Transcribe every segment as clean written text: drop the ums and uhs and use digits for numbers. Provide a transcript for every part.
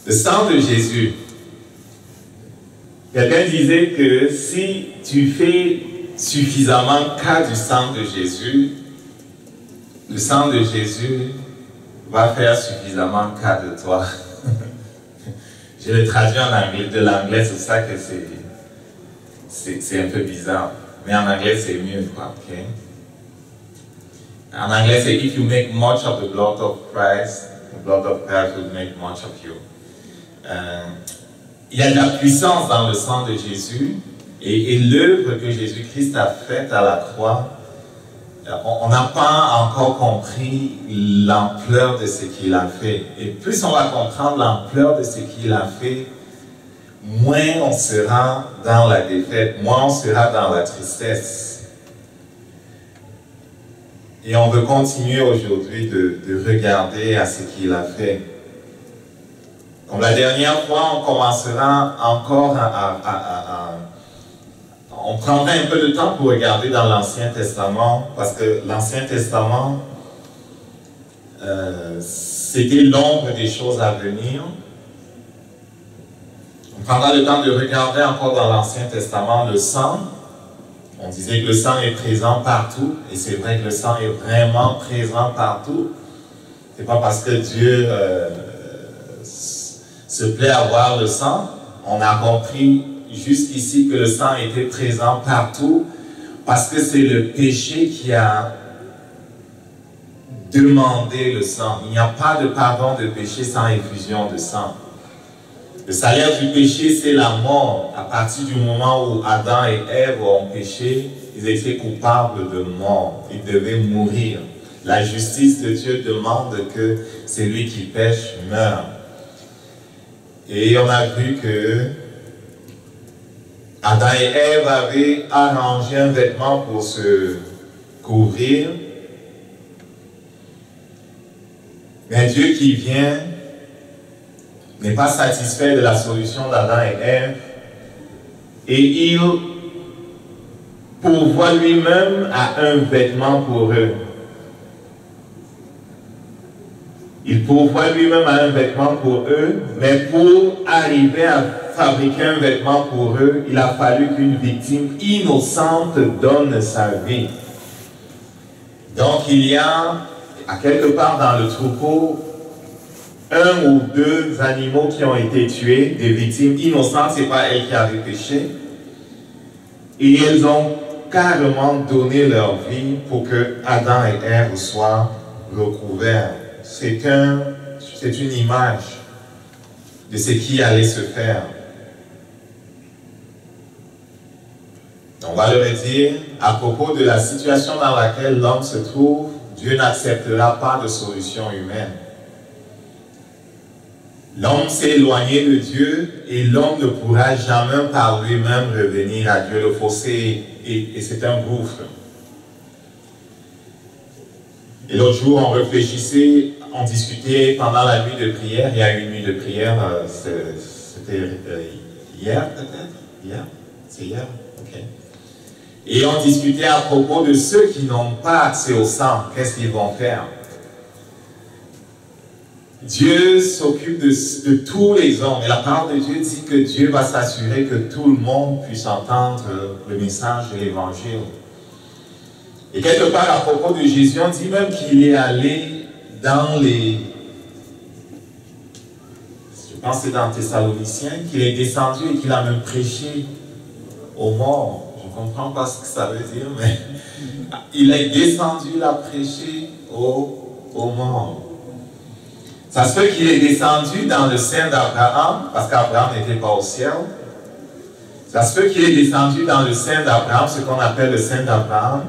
Le sang de Jésus. Quelqu'un disait que si tu fais suffisamment cas du sang de Jésus, le sang de Jésus va faire suffisamment cas de toi. Je le traduis en anglais, de l'anglais, c'est ça que c'est un peu bizarre. Mais en anglais, c'est mieux, quoi, ok? En anglais, c'est if you make much of the blood of Christ, the blood of Christ will make much of you. Il y a de la puissance dans le sang de Jésus et l'œuvre que Jésus-Christ a faite à la croix, on n'a pas encore compris l'ampleur de ce qu'il a fait. Et plus on va comprendre l'ampleur de ce qu'il a fait, moins on sera dans la défaite, moins on sera dans la tristesse. Et on veut continuer aujourd'hui de regarder à ce qu'il a fait. Comme la dernière fois, on commencera encore on prendra un peu de temps pour regarder dans l'Ancien Testament, parce que l'Ancien Testament, c'était l'ombre des choses à venir. On prendra le temps de regarder encore dans l'Ancien Testament le sang. On disait que le sang est présent partout, et c'est vrai que le sang est vraiment présent partout. C'est pas parce que Dieu se plaît à voir le sang. On a compris jusqu'ici que le sang était présent partout, parce que c'est le péché qui a demandé le sang. Il n'y a pas de pardon de péché sans effusion de sang. Le salaire du péché, c'est la mort. À partir du moment où Adam et Ève ont péché, ils étaient coupables de mort. Ils devaient mourir. La justice de Dieu demande que celui qui pêche meure. Et on a vu que Adam et Ève avaient arrangé un vêtement pour se couvrir. Mais Dieu qui vient n'est pas satisfait de la solution d'Adam et Ève, et il pourvoit lui-même à un vêtement pour eux. Il pourvoit lui-même à un vêtement pour eux, mais pour arriver à fabriquer un vêtement pour eux, il a fallu qu'une victime innocente donne sa vie. Donc il y a, à quelque part dans le troupeau, un ou deux animaux qui ont été tués, des victimes innocentes, ce n'est pas elles qui avaient péché. Et elles ont carrément donné leur vie pour que Adam et Ève soient recouverts. C'est une image de ce qui allait se faire. On va le redire, à propos de la situation dans laquelle l'homme se trouve, Dieu n'acceptera pas de solution humaine. L'homme s'est éloigné de Dieu et l'homme ne pourra jamais par lui-même revenir à Dieu. Le fossé et c'est un gouffre. Et l'autre jour, on réfléchissait, on discutait pendant la nuit de prière. Il y a une nuit de prière, c'était hier peut-être? Hier? C'est hier? Ok. Et on discutait à propos de ceux qui n'ont pas accès au sang. Qu'est-ce qu'ils vont faire? Dieu s'occupe de tous les hommes. Et la parole de Dieu dit que Dieu va s'assurer que tout le monde puisse entendre le message de l'Évangile. Et quelque part, à propos de Jésus, on dit même qu'il est allé dans les... Je pense que c'est dans Thessaloniciens, qu'il est descendu et qu'il a même prêché aux morts. Je ne comprends pas ce que ça veut dire, mais il est descendu, il a prêché aux morts. Ça se fait qu'il est descendu dans le sein d'Abraham, parce qu'Abraham n'était pas au ciel. Ça se fait qu'il est descendu dans le sein d'Abraham, ce qu'on appelle le sein d'Abraham,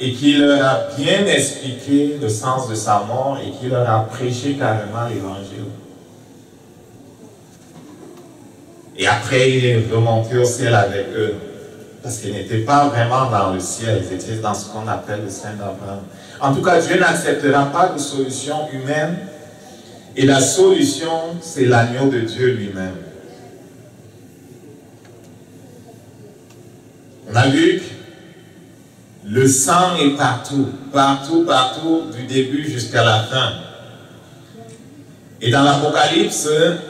et qu'il leur a bien expliqué le sens de sa mort et qu'il leur a prêché carrément l'évangile. Et après, il est remonté au ciel avec eux, parce qu'ils n'étaient pas vraiment dans le ciel, ils étaient dans ce qu'on appelle le sein d'Abraham. En tout cas, Dieu n'acceptera pas de solution humaine. Et la solution, c'est l'agneau de Dieu lui-même. On a vu que le sang est partout, partout, partout, du début jusqu'à la fin. Et dans l'Apocalypse,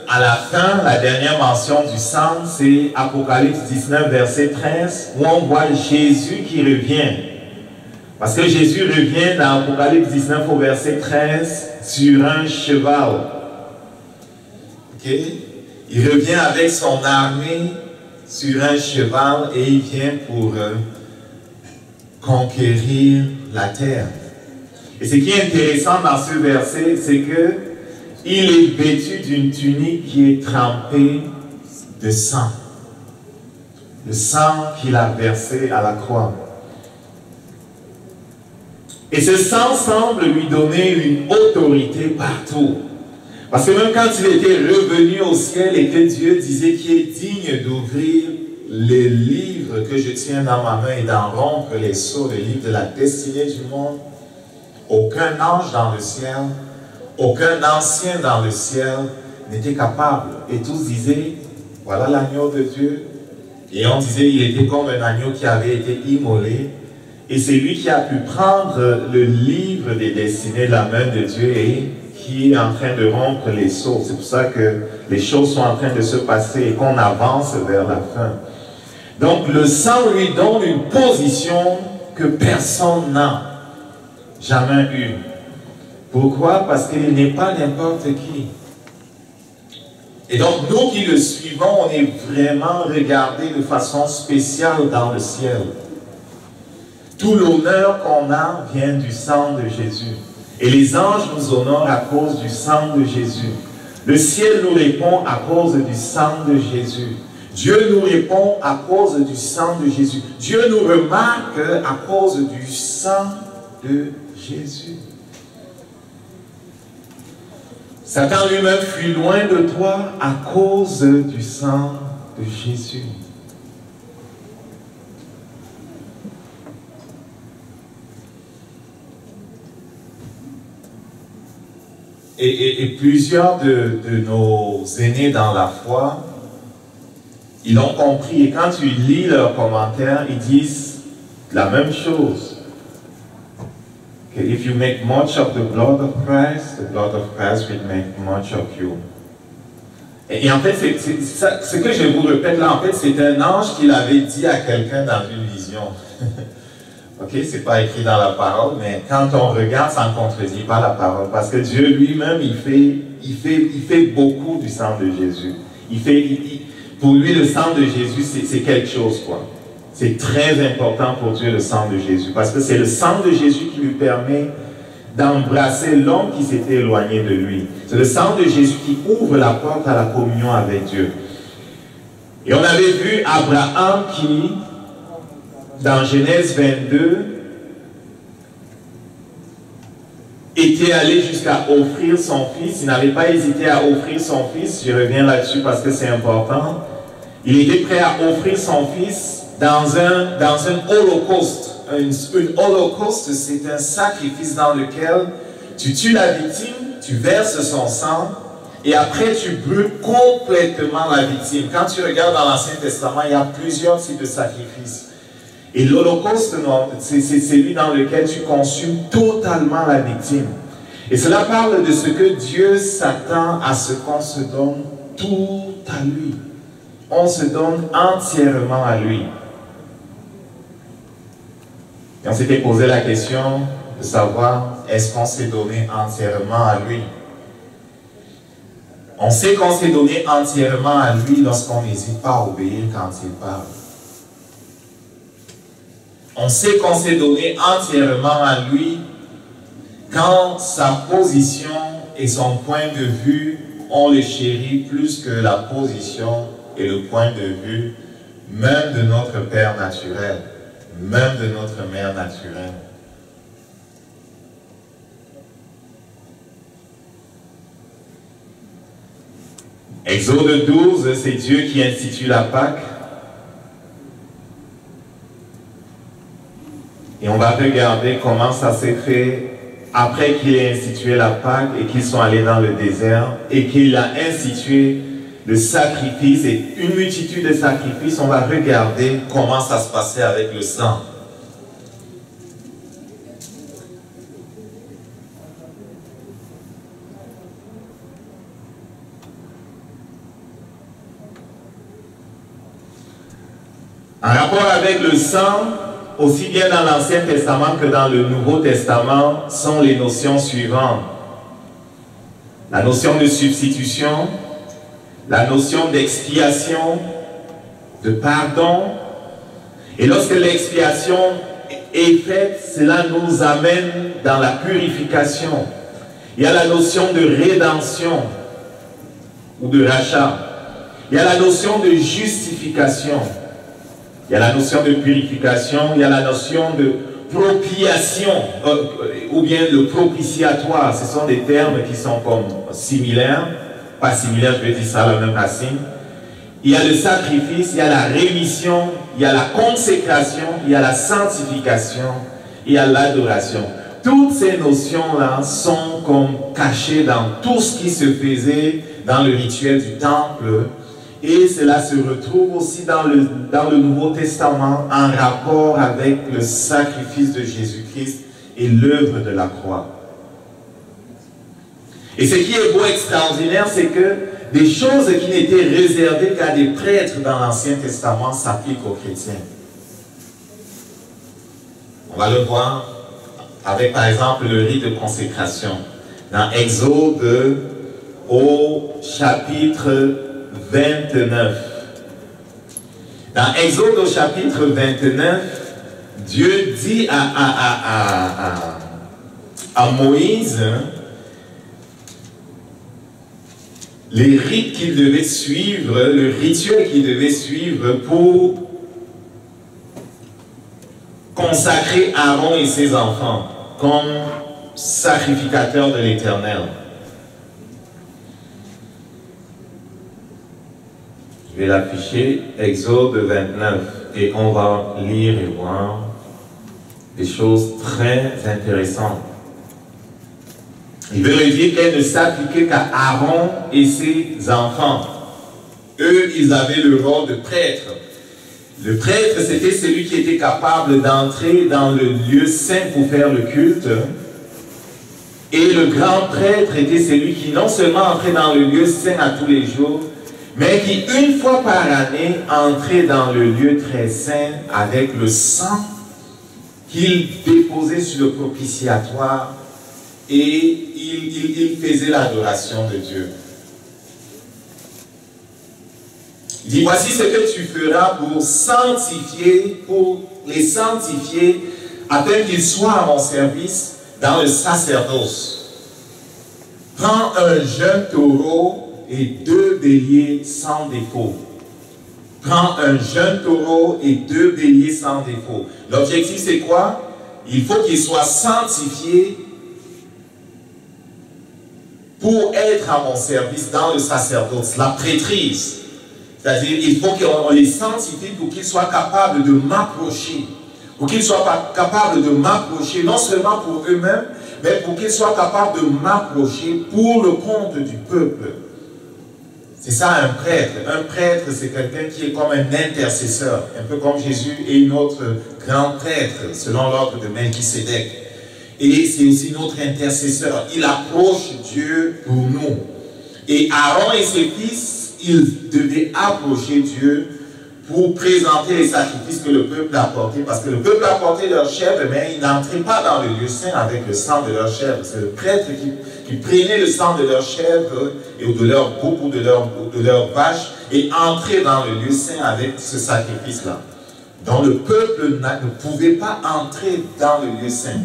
à la fin, la dernière mention du sang, c'est Apocalypse 19, verset 13, où on voit Jésus qui revient. Parce que Jésus revient dans Apocalypse 19 au verset 13 sur un cheval. Okay? Il revient avec son armée sur un cheval et il vient pour conquérir la terre. Et ce qui est intéressant dans ce verset, c'est que il est vêtu d'une tunique qui est trempée de sang. Le sang qu'il a versé à la croix. Et ce sang semble lui donner une autorité partout. Parce que même quand il était revenu au ciel et que Dieu disait qu'il est digne d'ouvrir les livres que je tiens dans ma main et d'en rompre les sceaux, les livres de la destinée du monde, aucun ange dans le ciel, aucun ancien dans le ciel n'était capable. Et tous disaient, voilà l'agneau de Dieu. Et on disait, il était comme un agneau qui avait été immolé. Et c'est lui qui a pu prendre le livre des destinées de la main de Dieu et qui est en train de rompre les sceaux. C'est pour ça que les choses sont en train de se passer et qu'on avance vers la fin. Donc le sang lui donne une position que personne n'a jamais eue. Pourquoi? Parce qu'il n'est pas n'importe qui. Et donc nous qui le suivons, on est vraiment regardés de façon spéciale dans le ciel. Tout l'honneur qu'on a vient du sang de Jésus. Et les anges nous honorent à cause du sang de Jésus. Le ciel nous répond à cause du sang de Jésus. Dieu nous répond à cause du sang de Jésus. Dieu nous remarque à cause du sang de Jésus. Satan lui-même fuit loin de toi à cause du sang de Jésus. Et plusieurs de nos aînés dans la foi, ils l'ont compris. Et quand tu lis leurs commentaires, ils disent la même chose. Okay, if you make much of the blood of Christ will make much of you. Et en fait, ce que je vous répète là, en fait, c'est un ange qui l'avait dit à quelqu'un dans une vision. Ok, c'est pas écrit dans la parole, mais quand on regarde, ça ne contredit pas la parole. Parce que Dieu lui-même, il fait beaucoup du sang de Jésus. Pour lui, le sang de Jésus, c'est quelque chose, quoi. C'est très important pour Dieu, le sang de Jésus. Parce que c'est le sang de Jésus qui lui permet d'embrasser l'homme qui s'était éloigné de lui. C'est le sang de Jésus qui ouvre la porte à la communion avec Dieu. Et on avait vu Abraham qui, dans Genèse 22, était allé jusqu'à offrir son fils. Il n'avait pas hésité à offrir son fils. Je reviens là-dessus parce que c'est important. Il était prêt à offrir son fils dans un holocauste. Une holocauste, c'est un sacrifice dans lequel tu tues la victime, tu verses son sang, et après tu brûles complètement la victime. Quand tu regardes dans l'Ancien Testament, il y a plusieurs types de sacrifices. Et l'holocauste, c'est celui dans lequel tu consumes totalement la victime. Et cela parle de ce que Dieu s'attend à ce qu'on se donne tout à lui. On se donne entièrement à lui. Et on s'était posé la question de savoir, est-ce qu'on s'est donné entièrement à lui? On sait qu'on s'est donné entièrement à lui lorsqu'on n'hésite pas à obéir quand il parle. On sait qu'on s'est donné entièrement à lui quand sa position et son point de vue, on le chérit plus que la position et le point de vue même de notre Père naturel, même de notre Mère naturelle. Exode 12, c'est Dieu qui institue la Pâque. Et on va regarder comment ça s'est fait après qu'il ait institué la Pâque et qu'ils sont allés dans le désert et qu'il a institué le sacrifice et une multitude de sacrifices. On va regarder comment ça se passait avec le sang. En rapport avec le sang, aussi bien dans l'Ancien Testament que dans le Nouveau Testament, sont les notions suivantes. La notion de substitution, la notion d'expiation, de pardon. Et lorsque l'expiation est faite, cela nous amène dans la purification. Il y a la notion de rédemption ou de rachat. Il y a la notion de justification. Il y a la notion de purification. Il y a la notion de propiation ou bien le propitiatoire. Ce sont des termes qui sont comme similaires. Pas similaires, je vais dire ça à la même racine. Il y a le sacrifice, il y a la rémission, il y a la consécration, il y a la sanctification, il y a l'adoration. Toutes ces notions-là sont comme cachées dans tout ce qui se faisait dans le rituel du temple. Et cela se retrouve aussi dans le Nouveau Testament en rapport avec le sacrifice de Jésus-Christ et l'œuvre de la croix. Et ce qui est beau, extraordinaire, c'est que des choses qui n'étaient réservées qu'à des prêtres dans l'Ancien Testament s'appliquent aux chrétiens. On va le voir avec, par exemple, le rite de consécration. Dans Exode au chapitre 29. Dans Exode au chapitre 29, Dieu dit à Moïse les rites qu'il devait suivre, le rituel qu'il devait suivre pour consacrer Aaron et ses enfants comme sacrificateurs de l'Éternel. Je vais l'afficher, Exode 29, et on va lire et voir des choses très intéressantes. Il veut le dire qu'elle ne s'appliquait qu'à Aaron et ses enfants. Eux, ils avaient le rôle de prêtre. Le prêtre, c'était celui qui était capable d'entrer dans le lieu saint pour faire le culte. Et le grand prêtre était celui qui non seulement entrait dans le lieu saint à tous les jours, mais qui, une fois par année, entrait dans le lieu très saint avec le sang qu'il déposait sur le propitiatoire et il faisait l'adoration de Dieu. Il dit, voici ce que tu feras pour les sanctifier, afin qu'ils soient à mon service dans le sacerdoce. Prends un jeune taureau et 2 béliers sans défaut. Prends un jeune taureau et 2 béliers sans défaut. L'objectif, c'est quoi? Il faut qu'ils soient sanctifiés pour être à mon service dans le sacerdoce, la prêtrise. C'est-à-dire, il faut qu'on les sanctifie pour qu'ils soient capables de m'approcher. Pour qu'ils soient capables de m'approcher, non seulement pour eux-mêmes, mais pour qu'ils soient capables de m'approcher pour le compte du peuple. C'est ça un prêtre. Un prêtre, c'est quelqu'un qui est comme un intercesseur, un peu comme Jésus et notre grand prêtre, selon l'ordre de Melchisédek. Et c'est aussi notre intercesseur. Il approche Dieu pour nous. Et Aaron et ses fils, ils devaient approcher Dieu pour présenter les sacrifices que le peuple apportait. Parce que le peuple apportait leur chèvre, mais ils n'entraient pas dans le lieu saint avec le sang de leur chèvre. C'est le prêtre qui prenait le sang de leur chèvre et de leur bouc ou de leur vache et entrait dans le lieu saint avec ce sacrifice-là. Donc le peuple ne pouvait pas entrer dans le lieu saint.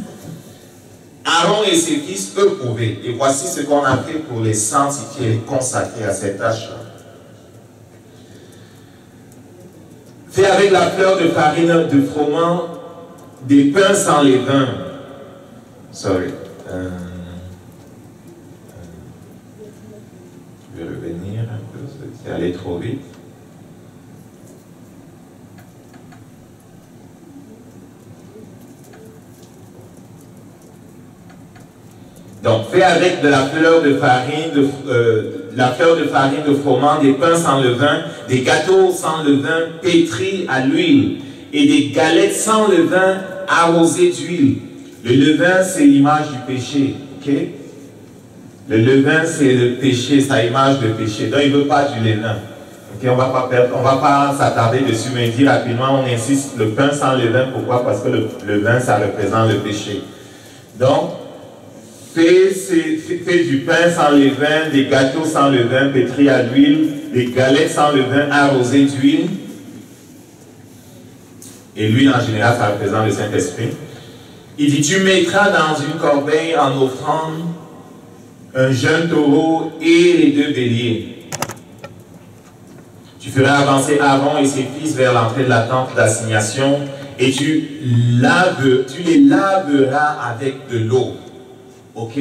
Aaron et ses fils, eux, pouvaient. Et voici ce qu'on a fait pour les sanctifier, les consacrer à cette tâche-là. Fais avec la fleur de farine de froment des pains sans levain. Sorry. Je vais revenir un peu, c'est allé trop vite. Donc, fais avec de la fleur de farine de froment, des pains sans levain, des gâteaux sans levain pétris à l'huile et des galettes sans levain arrosées d'huile. Le levain, c'est l'image du péché. Ok? Le levain, c'est le péché, c'est l'image du péché. Donc, il ne veut pas du levain. Okay, on va pas s'attarder dessus, mais dire rapidement, on insiste, le pain sans levain, pourquoi? Parce que le vin, ça représente le péché. Donc, fais du pain sans levain, des gâteaux sans levain, pétris à l'huile, des galettes sans levain, arrosées d'huile. Et l'huile, en général, ça représente le Saint-Esprit. Il dit, tu mettras dans une corbeille en offrande un jeune taureau et les 2 béliers. Tu feras avancer Aaron et ses fils vers l'entrée de la tente d'assignation et tu les laveras avec de l'eau. Ok?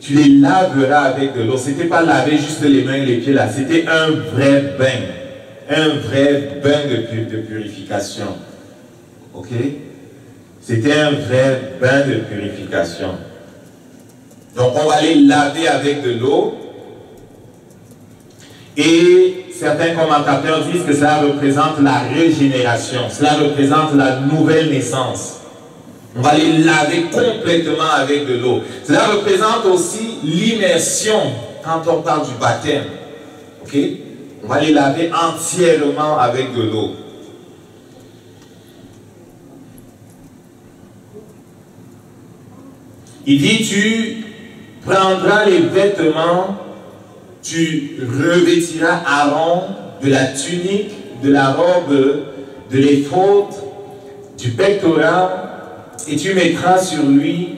Tu les laveras avec de l'eau. Ce n'était pas laver juste les mains et les pieds là. C'était un vrai bain. Un vrai bain de purification. Ok? C'était un vrai bain de purification. Donc on va les laver avec de l'eau. Et certains commentateurs disent que cela représente la régénération. Cela représente la nouvelle naissance. On va les laver complètement avec de l'eau. Cela représente aussi l'immersion quand on parle du baptême. Ok? On va les laver entièrement avec de l'eau. Il dit, tu prendras les vêtements, tu revêtiras Aaron de la tunique, de la robe, de l'éphod, du pectoral, et tu mettras sur lui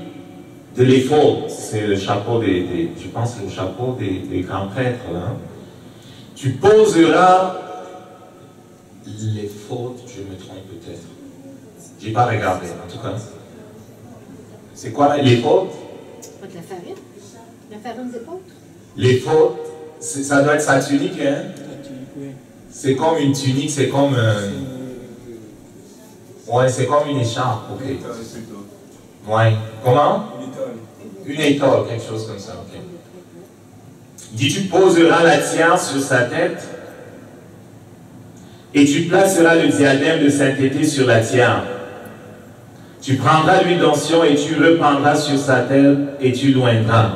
de l'éphod. C'est le chapeau je pense le chapeau des grands prêtres. Hein? Tu poseras l'éphod, je me trompe peut-être. Je n'ai pas regardé, en tout cas. C'est quoi l'éphod? Pas de la farine. La farine d'épeautre. L'éphod, ça doit être sa tunique, hein? C'est comme une tunique, c'est comme... ouais, c'est comme une écharpe, ok. Ouais. Comment? Une étole, quelque chose comme ça, ok. Il dit, tu poseras la tierce sur sa tête et tu placeras le diadème de sainteté sur la tiare. Tu prendras l'huile d'onction et tu reprendras sur sa tête et tu l'oindras.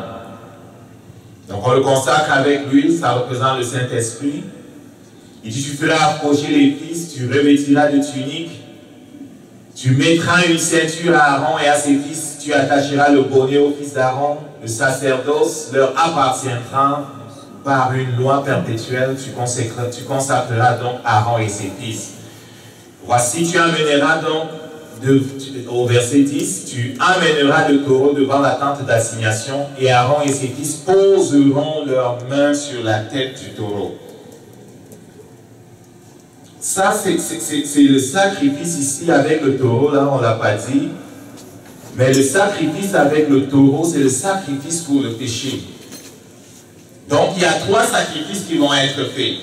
Donc on le consacre avec l'huile, ça représente le Saint-Esprit. Il dit, tu feras approcher les fils, tu revêtiras de tunique, tu mettras une ceinture à Aaron et à ses fils, tu attacheras le bonnet aux fils d'Aaron, le sacerdoce leur appartiendra par une loi perpétuelle, tu consacreras donc Aaron et ses fils. Voici, tu amèneras donc, au verset 10, tu amèneras le taureau devant la tente d'assignation et Aaron et ses fils poseront leurs mains sur la tête du taureau. Ça, c'est le sacrifice ici avec le taureau, là, on ne l'a pas dit. Mais le sacrifice avec le taureau, c'est le sacrifice pour le péché. Donc, il y a 3 sacrifices qui vont être faits.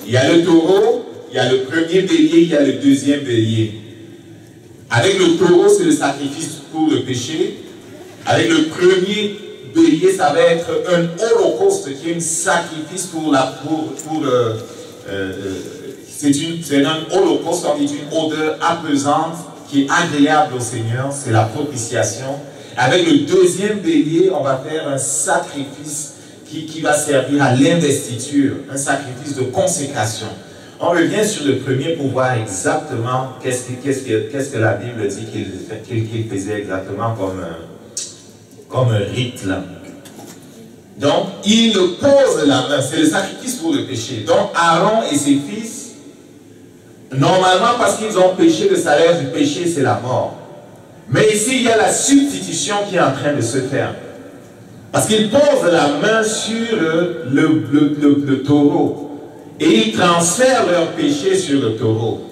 Il y a le taureau, il y a le premier bélier, il y a le deuxième bélier. Avec le taureau, c'est le sacrifice pour le péché. Avec le premier bélier, ça va être un holocauste qui est un sacrifice c'est un holocauste, on dit une odeur apaisante qui est agréable au Seigneur, c'est la propitiation. Avec le deuxième bélier, on va faire un sacrifice qui va servir à l'investiture, un sacrifice de consécration. On revient sur le premier pour voir exactement qu'est-ce que la Bible dit qu'il faisait exactement comme un rite là. Donc, il pose la main, c'est le sacrifice pour le péché. Donc, Aaron et ses fils, normalement, parce qu'ils ont péché, le salaire du péché, c'est la mort. Mais ici, il y a la substitution qui est en train de se faire. Parce qu'ils posent la main sur le taureau. Et ils transfèrent leur péché sur le taureau.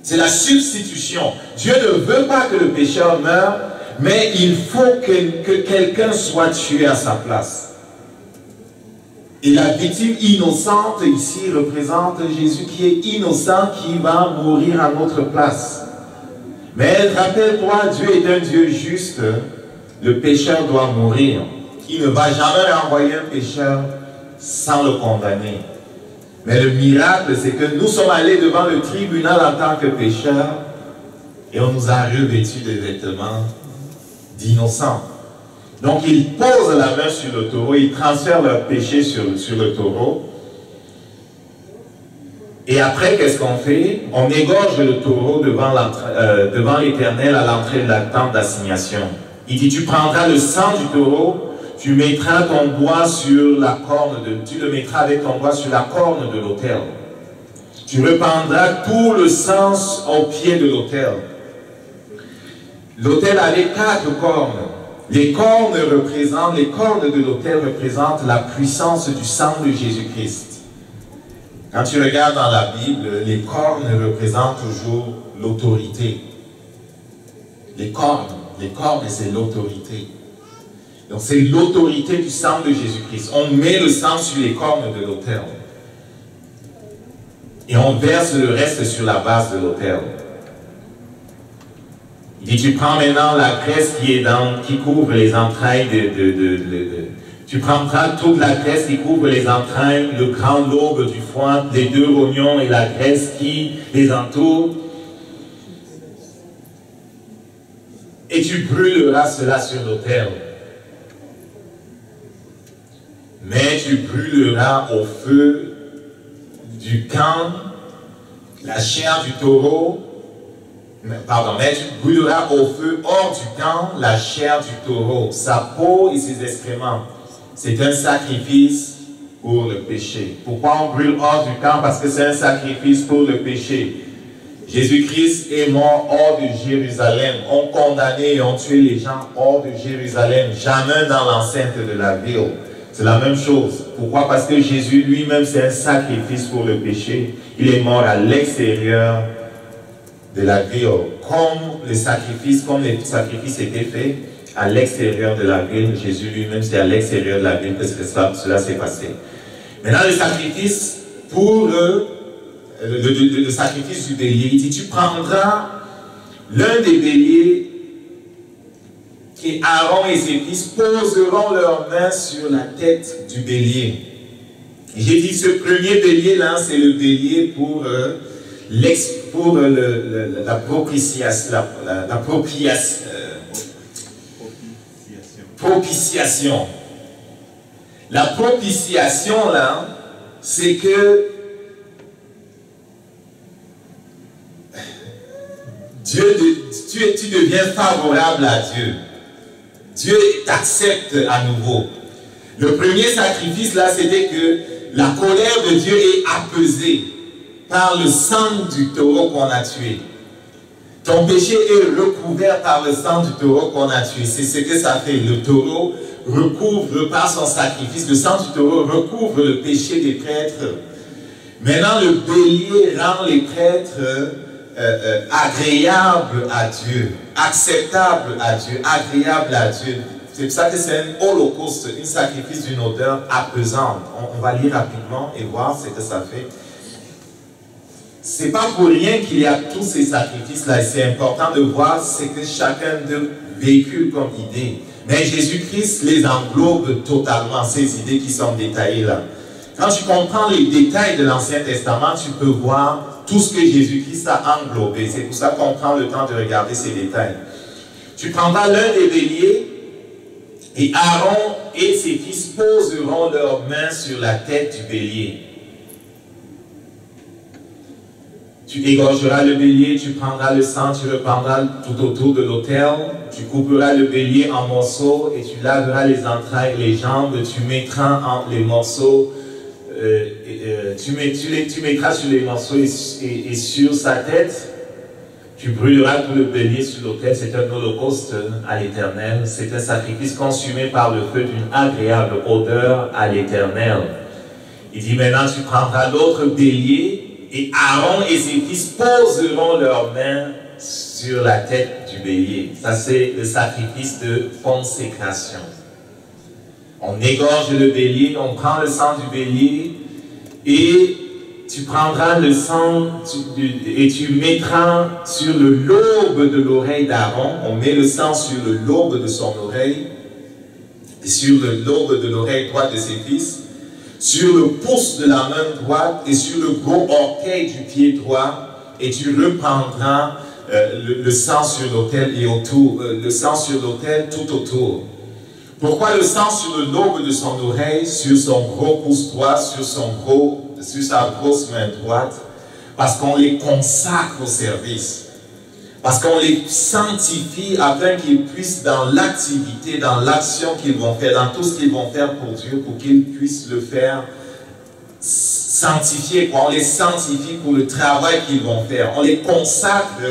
C'est la substitution. Dieu ne veut pas que le pécheur meure, mais il faut que quelqu'un soit tué à sa place. Et la victime innocente ici représente Jésus qui est innocent, qui va mourir à notre place. Mais rappelle-toi, Dieu est un Dieu juste. Le pécheur doit mourir. Il ne va jamais renvoyer un pécheur sans le condamner. Mais le miracle, c'est que nous sommes allés devant le tribunal en tant que pécheurs et on nous a revêtus des vêtements d'innocents. Donc, ils posent la main sur le taureau, ils transfèrent leur péché sur le taureau. Et après, qu'est-ce qu'on fait? On égorge le taureau devant l'Éternel à l'entrée de la tente d'assignation. Il dit, tu prendras le sang du taureau, tu mettras ton doigt sur la corne, tu le mettras avec ton doigt sur la corne de l'autel. Tu répandras tout le sang au pied de l'autel. L'autel avait 4 cornes. Les cornes de l'autel représentent la puissance du sang de Jésus-Christ. Quand tu regardes dans la Bible, les cornes représentent toujours l'autorité. Les cornes, c'est l'autorité. Donc c'est l'autorité du sang de Jésus-Christ. On met le sang sur les cornes de l'autel. Et on verse le reste sur la base de l'autel. Il dit, tu prends maintenant la graisse qui couvre les entrailles tu prendras toute la graisse qui couvre les entrailles, le grand lobe du foin, les 2 rognons et la graisse qui les entoure. Et tu brûleras cela sur l'autel. Mais tu brûleras au feu du camp la chair du taureau. Mais tu brûleras au feu hors du camp la chair du taureau, sa peau et ses excréments. C'est un sacrifice pour le péché. Pourquoi on brûle hors du camp? Parce que c'est un sacrifice pour le péché. Jésus-Christ est mort hors de Jérusalem. On condamnait et on tuait les gens hors de Jérusalem, jamais dans l'enceinte de la ville. C'est la même chose. Pourquoi? Parce que Jésus lui-même, c'est un sacrifice pour le péché. Il est mort à l'extérieur de la ville, comme les sacrifices étaient faits à l'extérieur de la ville. Jésus lui-même, c'est à l'extérieur de la ville que cela s'est passé. Maintenant, le sacrifice pour le sacrifice du bélier, il dit, tu prendras l'un des béliers et Aaron et ses fils poseront leurs mains sur la tête du bélier. J'ai dit, ce premier bélier-là, c'est le bélier pour la propitiation. La propitiation, là, c'est que tu deviens favorable à Dieu. Dieu t'accepte à nouveau. Le premier sacrifice, là, c'était que la colère de Dieu est apaisée par le sang du taureau qu'on a tué. Ton péché est recouvert par le sang du taureau qu'on a tué. C'est ce que ça fait. Le taureau recouvre par son sacrifice. Le sang du taureau recouvre le péché des prêtres. Maintenant, le bélier rend les prêtres agréables à Dieu, acceptables à Dieu, agréables à Dieu. C'est pour ça que c'est un holocauste, un sacrifice d'une odeur apaisante. On va lire rapidement et voir ce que ça fait. C'est pas pour rien qu'il y a tous ces sacrifices-là. C'est important de voir ce que chacun d'eux véhicule comme idée. Mais Jésus-Christ les englobe totalement, ces idées qui sont détaillées là. Quand tu comprends les détails de l'Ancien Testament, tu peux voir tout ce que Jésus-Christ a englobé. C'est pour ça qu'on prend le temps de regarder ces détails. Tu prendras l'un des béliers et Aaron et ses fils poseront leurs mains sur la tête du bélier. Tu égorgeras le bélier, tu prendras le sang, tu le prendras tout autour de l'autel, tu couperas le bélier en morceaux et tu laveras les entrailles, les jambes, tu mettras les morceaux, tu mettras sur les morceaux et sur sa tête, tu brûleras tout le bélier sur l'autel. C'est un holocauste à l'Éternel, c'est un sacrifice consumé par le feu d'une agréable odeur à l'Éternel. Il dit maintenant tu prendras l'autre bélier et Aaron et ses fils poseront leurs mains sur la tête du bélier. Ça, c'est le sacrifice de consécration. On égorge le bélier, on prend le sang du bélier et tu prendras le sang et tu mettras sur le lobe de l'oreille d'Aaron. On met le sang sur le lobe de son oreille et sur le lobe de l'oreille droite de ses fils, sur le pouce de la main droite et sur le gros orteil du pied droit, et tu reprendras le sang sur l'autel et autour, le sang sur l'autel tout autour. Pourquoi le sang sur le lobe de son oreille, sur son gros pouce droit, sur sa grosse main droite? parce qu'on les consacre au service. Parce qu'on les sanctifie afin qu'ils puissent dans l'activité, dans l'action qu'ils vont faire, dans tout ce qu'ils vont faire pour Dieu, pour qu'ils puissent le faire sanctifier. On les sanctifie pour le travail qu'ils vont faire. On les consacre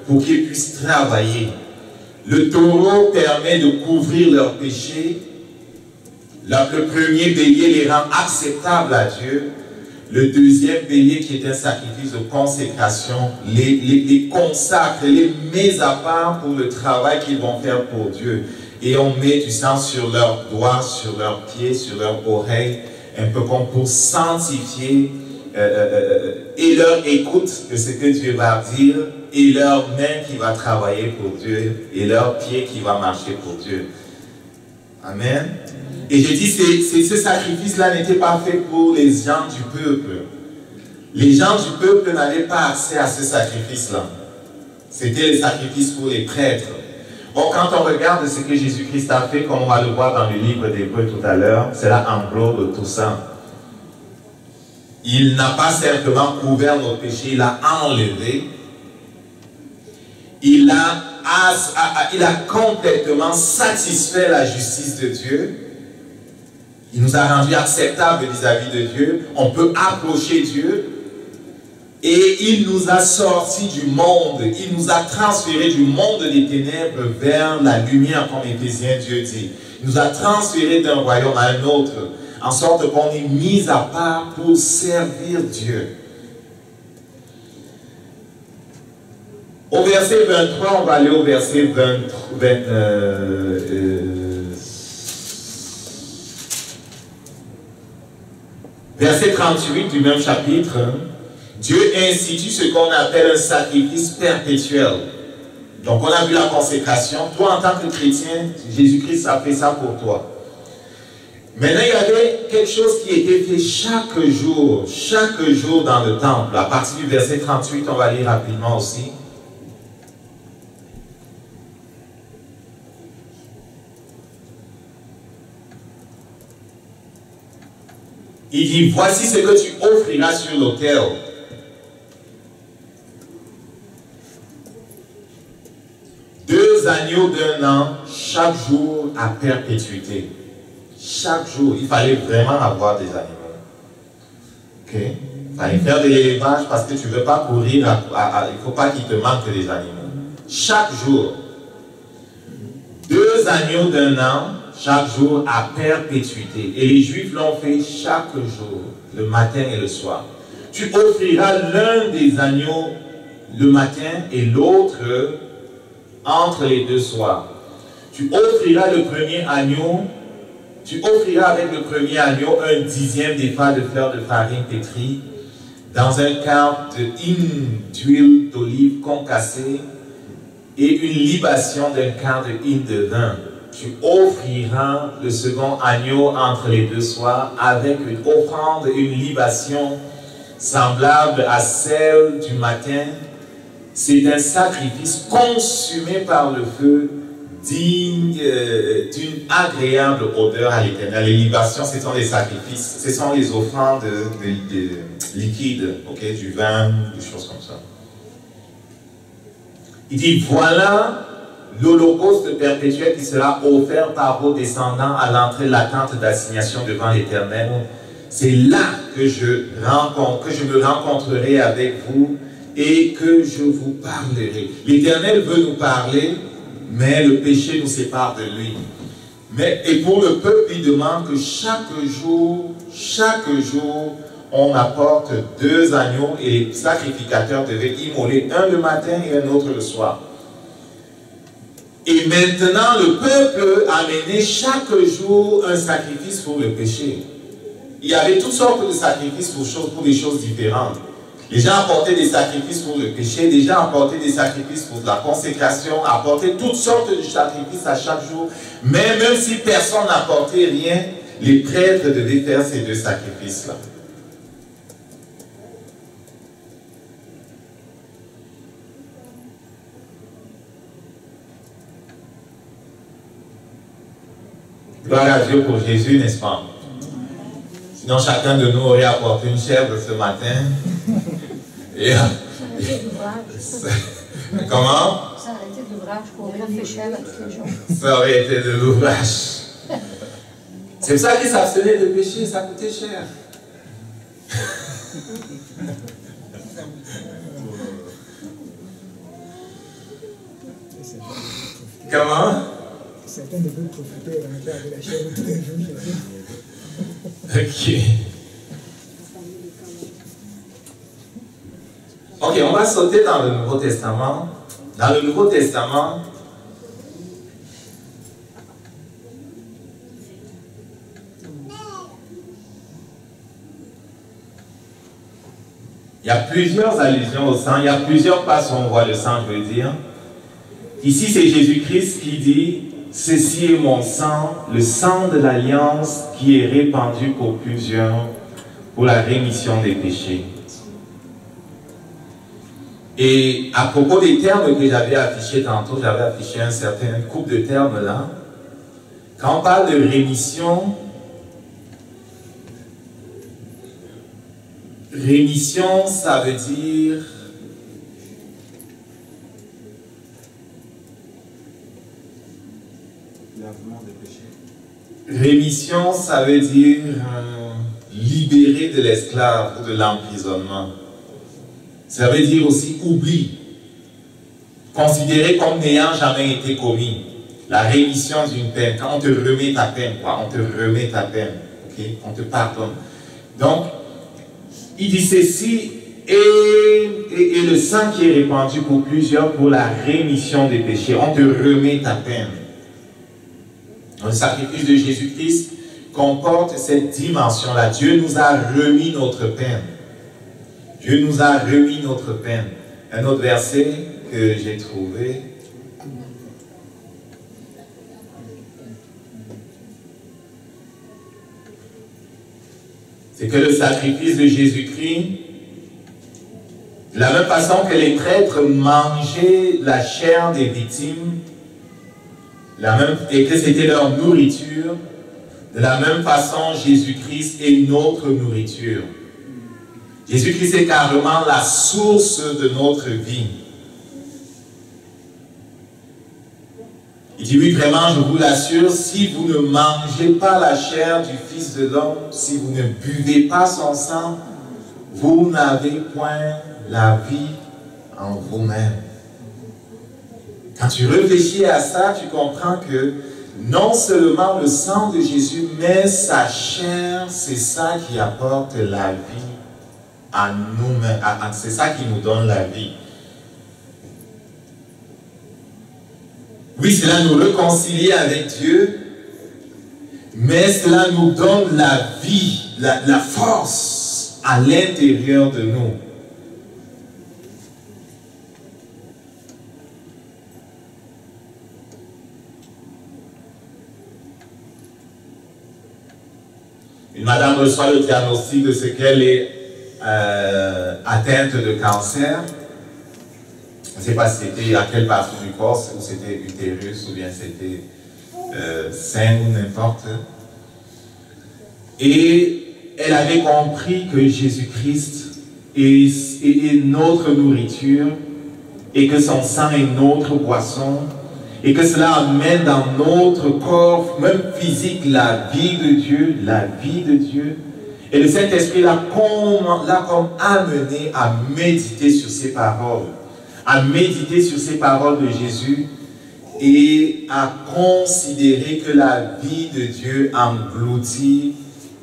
pour qu'ils puissent travailler. Le taureau permet de couvrir leurs péchés. Le premier bélier les rend acceptables à Dieu. Le deuxième bélier, qui est un sacrifice de consécration, les consacre, les met à part pour le travail qu'ils vont faire pour Dieu. Et on met du sang sur leurs doigts, sur leurs pieds, sur leurs oreilles, un peu comme pour sanctifier et leur écoute de ce que Dieu va dire, et leur main qui va travailler pour Dieu, et leur pied qui va marcher pour Dieu. Amen. Et je dis, ce sacrifice-là n'était pas fait pour les gens du peuple. Les gens du peuple n'avaient pas accès à ce sacrifice-là. C'était le sacrifice pour les prêtres. Or, quand on regarde ce que Jésus-Christ a fait, comme on va le voir dans le livre d'Hébreux tout à l'heure, cela englobe tout ça. Il n'a pas simplement couvert nos péchés, il a enlevé. Il a complètement satisfait la justice de Dieu. Il nous a rendus acceptables vis-à-vis de Dieu. On peut approcher Dieu. Et il nous a sortis du monde. Il nous a transférés du monde des ténèbres vers la lumière, comme Éphésiens Dieu dit. Il nous a transférés d'un royaume à un autre, en sorte qu'on est mis à part pour servir Dieu. Au verset 23, on va aller au verset verset 38 du même chapitre. Dieu institue ce qu'on appelle un sacrifice perpétuel. Donc on a vu la consécration. Toi en tant que chrétien, Jésus-Christ a fait ça pour toi. Maintenant il y avait quelque chose qui était fait chaque jour dans le temple. À partir du verset 38, on va lire rapidement aussi. Il dit, voici ce que tu offriras sur l'autel. Deux agneaux d'un an, chaque jour à perpétuité. Chaque jour, il fallait vraiment avoir des animaux. Ok? Il fallait faire de l'élevage parce que tu ne veux pas courir, il ne faut pas qu'il te manque des animaux. Chaque jour. Deux agneaux d'un an, chaque jour à perpétuité. Et les Juifs l'ont fait chaque jour, le matin et le soir. Tu offriras l'un des agneaux le matin et l'autre entre les deux soirs. Tu offriras le premier agneau, tu offriras avec le premier agneau un dixième d'épha de fleur de farine pétrie dans un quart de hin d'huile d'olive concassée et une libation d'un quart de hin de vin. Tu offriras le second agneau entre les deux soirs avec une offrande et une libation semblable à celle du matin. C'est un sacrifice consumé par le feu, digne d'une agréable odeur à l'Éternel. Les libations, ce sont les sacrifices, ce sont les offrandes de liquides, okay, du vin, des choses comme ça. Il dit, voilà l'holocauste perpétuel qui sera offert par vos descendants à l'entrée de la tente d'assignation devant l'Éternel. C'est là que je me rencontrerai avec vous et que je vous parlerai. L'Éternel veut nous parler, mais le péché nous sépare de lui. Et pour le peuple, il demande que chaque jour, on apporte deux agneaux et les sacrificateurs devaient immoler un le matin et un autre le soir. Et maintenant, le peuple amenait chaque jour un sacrifice pour le péché. Il y avait toutes sortes de sacrifices pour des choses différentes. Les gens apportaient des sacrifices pour le péché, les gens apportaient des sacrifices pour la consécration, apportaient toutes sortes de sacrifices à chaque jour. Mais même si personne n'apportait rien, les prêtres devaient faire ces deux sacrifices-là. Gloire à Dieu pour Jésus, n'est-ce pas? Sinon, chacun de nous aurait apporté une chèvre ce matin Et, comment? Ça aurait été de l'ouvrage pour réfléchir à tous les jours. Ça aurait été de l'ouvrage. C'est pour ça qu'ils s'abstenaient de pécher, ça coûtait cher. Comment? Certains ne veulent profiter en étant de la chair tous les jours. Ok. Ok, on va sauter dans le Nouveau Testament. Dans le Nouveau Testament, il y a plusieurs allusions au sang, il y a plusieurs places où on voit le sang, je veux dire. Ici, c'est Jésus-Christ qui dit « Ceci est mon sang, le sang de l'alliance qui est répandu pour plusieurs, pour la rémission des péchés. » Et à propos des termes que j'avais affichés tantôt, j'avais affiché un certain couple de termes là. Quand on parle de rémission, ça veut dire rémission, ça veut dire libérer de l'esclave ou de l'emprisonnement. Ça veut dire aussi oubli, considéré comme n'ayant jamais été commis. La rémission d'une peine, quand on te remet ta peine, quoi, on te remet ta peine, okay? On te pardonne. Donc, il dit ceci, et le sang qui est répandu pour plusieurs pour la rémission des péchés, on te remet ta peine. Le sacrifice de Jésus-Christ comporte cette dimension-là. Dieu nous a remis notre peine. Dieu nous a remis notre peine. Un autre verset que j'ai trouvé. C'est que le sacrifice de Jésus-Christ, de la même façon que les prêtres mangeaient la chair des victimes, et que c'était leur nourriture, de la même façon, Jésus-Christ est notre nourriture. Jésus-Christ est carrément la source de notre vie. Il dit, oui, vraiment, je vous l'assure, si vous ne mangez pas la chair du Fils de l'homme, si vous ne buvez pas son sang, vous n'avez point la vie en vous-même. Quand tu réfléchis à ça, tu comprends que non seulement le sang de Jésus, mais sa chair, c'est ça qui apporte la vie à nous-mêmes. C'est ça qui nous donne la vie. Oui, cela nous réconcilie avec Dieu, mais cela nous donne la vie, la force à l'intérieur de nous. Une madame reçoit le diagnostic de ce qu'elle est atteinte de cancer. Je ne sais pas si c'était à quelle partie du corps, ou c'était utérus, ou bien c'était sein, ou n'importe. Et elle avait compris que Jésus-Christ est notre nourriture, et que son sang est notre boisson, et que cela amène dans notre corps, même physique, la vie de Dieu, la vie de Dieu. Et le Saint-Esprit l'a comme amené à méditer sur ces paroles, à méditer sur ces paroles de Jésus et à considérer que la vie de Dieu engloutit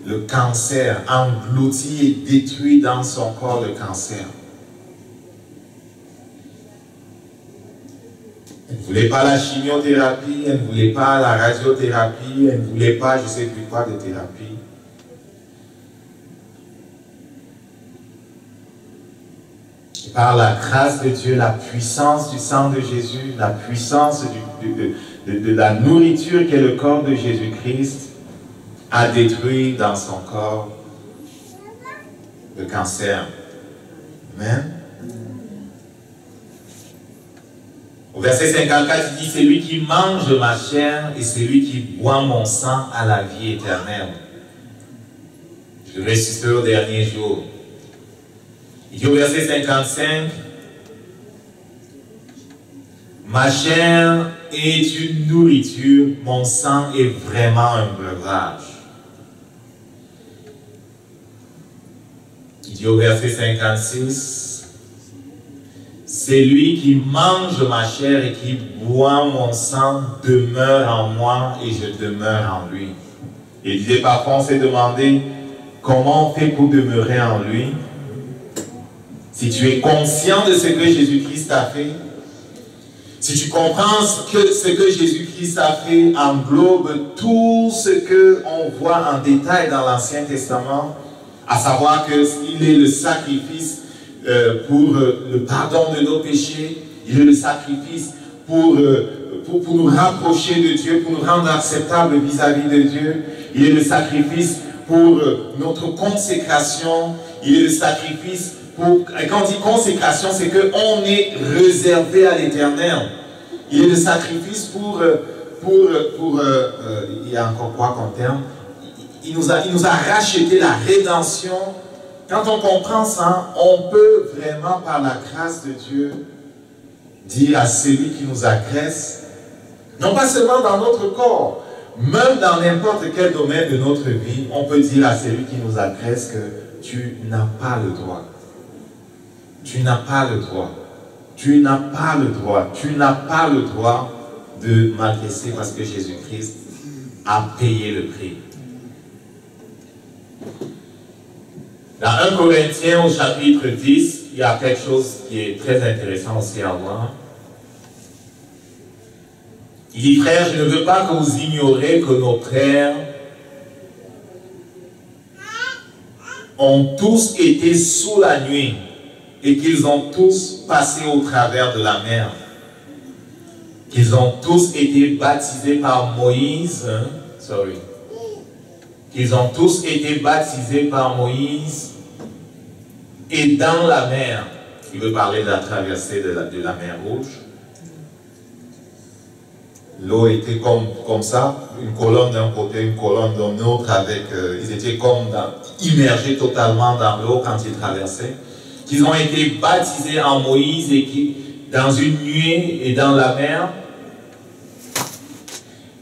le cancer, engloutit et détruit dans son corps le cancer. Elle ne voulait pas la chimiothérapie, elle ne voulait pas la radiothérapie, elle ne voulait pas je ne sais plus quoi de thérapie. Et par la grâce de Dieu, la puissance du sang de Jésus, la puissance de la nourriture qu'est le corps de Jésus-Christ, a détruit dans son corps le cancer. Amen. Au verset 54, il dit, c'est lui qui mange ma chair et c'est lui qui boit mon sang à la vie éternelle. Je ressusciterai au dernier jour. Il dit au verset 55, ma chair est une nourriture, mon sang est vraiment un breuvage. Il dit au verset 56, c'est lui qui mange ma chair et qui boit mon sang demeure en moi et je demeure en lui. Il disait parfois on s'est demandé comment on fait pour demeurer en lui. Si tu es conscient de ce que Jésus-Christ a fait, si tu comprends que ce que Jésus-Christ a fait englobe tout ce qu'on voit en détail dans l'Ancien Testament, à savoir qu'il est le sacrifice pour le pardon de nos péchés, il est le sacrifice pour nous rapprocher de Dieu, pour nous rendre acceptables vis-à-vis de Dieu, il est le sacrifice pour notre consécration, il est le sacrifice pour, et quand on dit consécration, c'est qu'on est réservé à l'Éternel. Il est le sacrifice il y a encore quoi comme terme? Il nous a racheté la rédemption. Quand on comprend ça, on peut vraiment, par la grâce de Dieu, dire à celui qui nous agresse, non pas seulement dans notre corps, même dans n'importe quel domaine de notre vie, on peut dire à celui qui nous agresse que tu n'as pas le droit. Tu n'as pas le droit. Tu n'as pas le droit. Tu n'as pas le droit de m'agresser parce que Jésus-Christ a payé le prix. Dans 1 Corinthiens au chapitre 10, il y a quelque chose qui est très intéressant aussi à voir. Il dit, frères, je ne veux pas que vous ignorez que nos frères ont tous été sous la nuit et qu'ils ont tous passé au travers de la mer. Qu'ils ont tous été baptisés par Moïse. Qu'ils ont tous été baptisés par Moïse et dans la mer. Il veut parler de la traversée de la mer Rouge. L'eau était comme ça, une colonne d'un côté, une colonne de l'autre, avec, ils étaient comme immergés totalement dans l'eau quand ils traversaient. Qu'ils ont été baptisés en Moïse et qui, dans une nuée et dans la mer,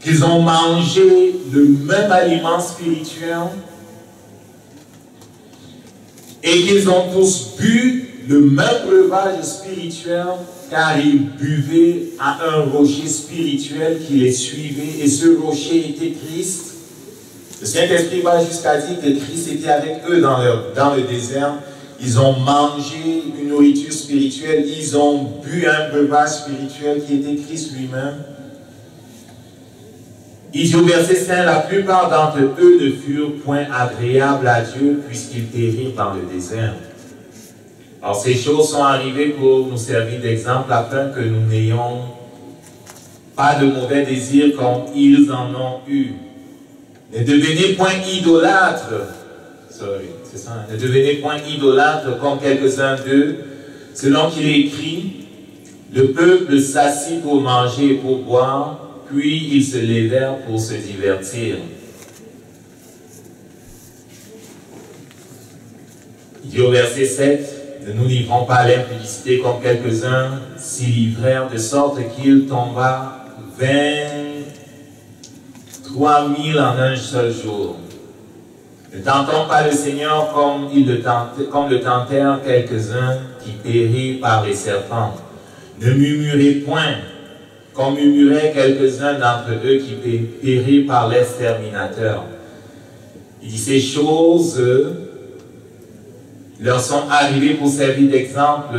qu'ils ont mangé le même aliment spirituel et qu'ils ont tous bu le même breuvage spirituel, car ils buvaient à un rocher spirituel qui les suivait, et ce rocher était Christ. Le Saint-Esprit va jusqu'à dire que Christ était avec eux dans le désert. Ils ont mangé une nourriture spirituelle, ils ont bu un breuvage spirituel qui était Christ lui-même. Il dit au verset 5, la plupart d'entre eux ne furent point agréables à Dieu puisqu'ils périrent dans le désert. Alors ces choses sont arrivées pour nous servir d'exemple afin que nous n'ayons pas de mauvais désirs comme ils en ont eu. Ne devenez point idolâtres. C'est ça. Ne devenez point idolâtres comme quelques-uns d'eux, selon qu'il est écrit, le peuple s'assit pour manger et pour boire, puis ils se levèrent pour se divertir. Il dit au verset 7, ne nous livrons pas à l'impudicité comme quelques-uns s'y livrèrent, de sorte qu'il tomba 23 000 en un seul jour. Ne tentons pas le Seigneur comme le tentèrent quelques-uns qui périrent par les serpents. Ne murmurez point, comme murmuraient quelques-uns d'entre eux qui périrent par l'exterminateur. Il dit ces choses leur sont arrivées pour servir d'exemple.